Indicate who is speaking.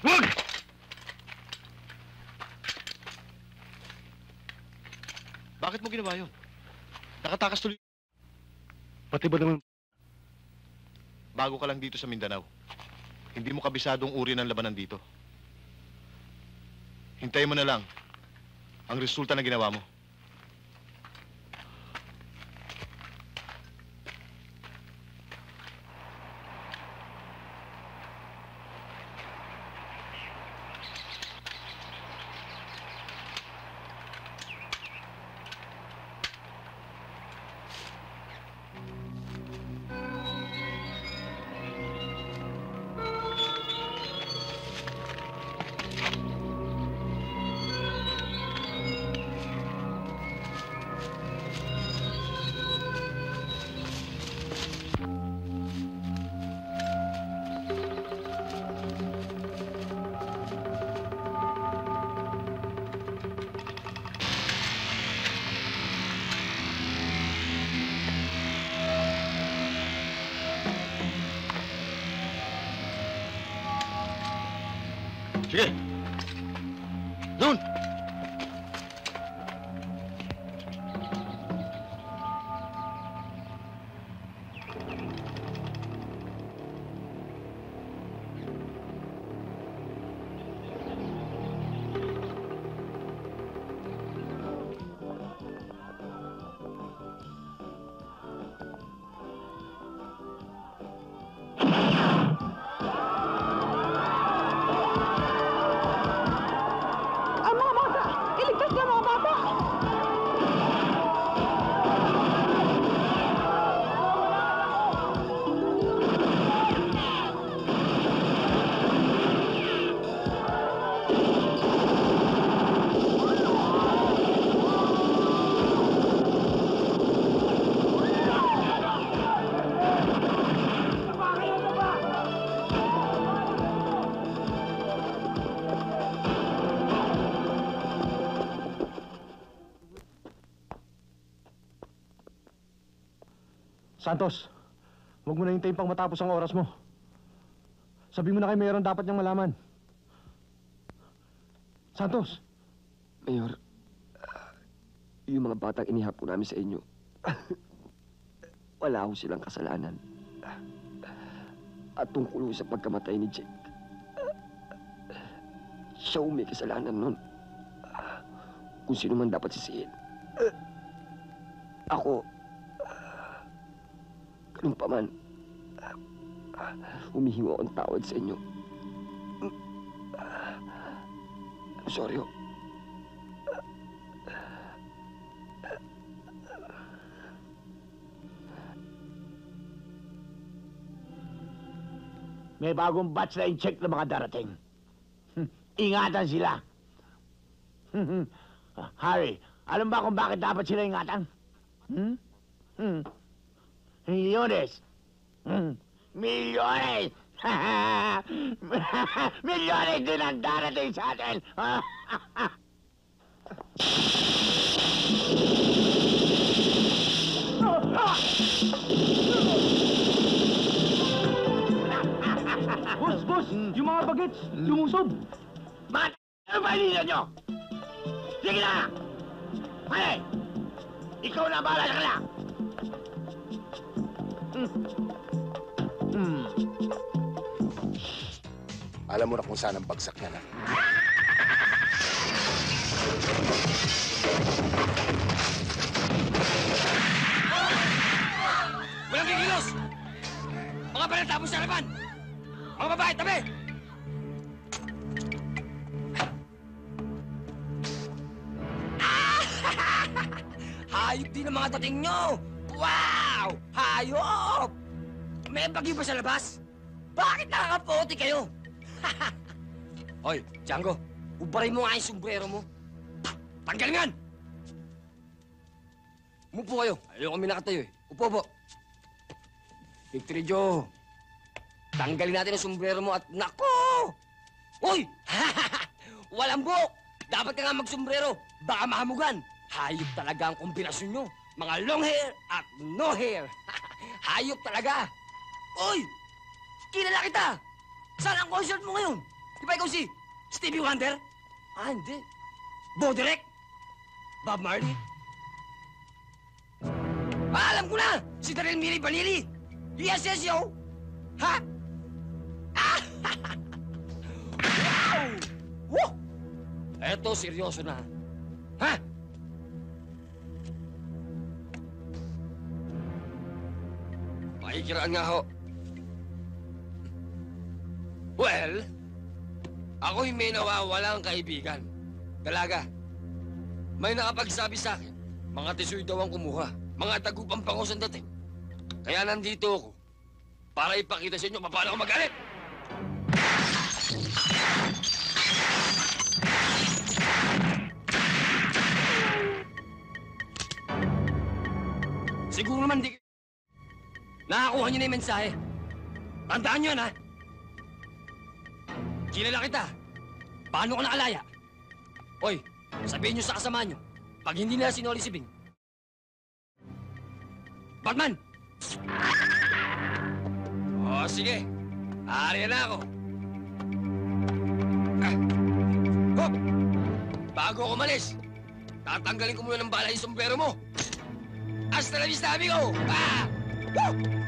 Speaker 1: Huwag!
Speaker 2: Bakit mo ginawa yun? Nakatakas tuloy.
Speaker 1: Pati ba naman...
Speaker 2: Bago ka lang dito sa Mindanao. Hindi mo kabisadong uri ng labanan dito. Hintayin mo na lang ang resulta na ginawa mo. Sige! Doon!
Speaker 1: Santos, huwag mo na hintayin pang matapos ang oras mo. Sabi mo na kay Mayor ang dapat niyang malaman. Santos!
Speaker 3: Mayor, yung mga batang inihap po namin sa inyo, wala ho silang kasalanan. At tungkol sa pagkamatay ni Jake, siya may kasalanan nun. Kung sino man dapat sisihin. Ako, ganun pa man, humihingo akong tawad sa inyo. I'm sorry ho.
Speaker 4: May bagong batch na in-check na mga darating. Ingatan sila. Harry, alam ba kung bakit dapat sila ingatan? Milyones! Milyones! Milyones din ang darating sa atin!
Speaker 1: Boss! Yung mga bagets, lumusob!
Speaker 4: Ano ba hinila nyo? Sige na! Pare! Ikaw na bahala ka na!
Speaker 5: Alam mo na kung saan ang bagsak niya na.
Speaker 6: Walang kikilos! Mga pala tapos sa harapan! Mga babae, tabi! Hayop din ang mga dating nyo! Wow! Hayop! May bagyo ba sa labas? Bakit nakakapote kayo? Hoy, Django, ubarin mo nga yung sombrero mo. Tanggalingan! Umupo kayo. Ayaw kami nakatayo eh. Upo po. Victory Joe, tanggalin natin ang sombrero mo at nako! Uy! Walang buhok! Dapat ka nga magsombrero. Baka mahamugan. Hayop talaga ang kombinasyon nyo. Mga long hair at no hair. Hayop talaga. Uy! Kilala kita! Saan ang concert mo ngayon? Di ba ikaw si Stevie Wonder? Ah, hindi. Boderek? Bob Marley? Ah, alam ko na! Si Daryl Miri Balili! Yes, yes, yo! Ha? Ah! Wow! Woo! Eto, seryoso na. Ha? Pakikiraan nga ho. Well, ako'y may nawawalang kaibigan. Dalaga, may nakapagsabi sa akin, mga tisoy daw ang kumuha, mga tagupang pangos ang dating. Kaya nandito ako, para ipakita sa inyo paano ako magalit. Siguro naman di... Nakakuha niyo na yung mensahe. Tandaan niyo yan, ha? Kilala kita. Paano ka nakalaya? Hoy, sabihin niyo sa kasama niyo, pag hindi nila sinoli si Bing. Batman! O, sige. Aari na ako. Ah. Hop! Bago ako umalis, tatanggalin ko muna ng bala yung sombrero mo. Hasta la vista, amigo! Ah! Woo!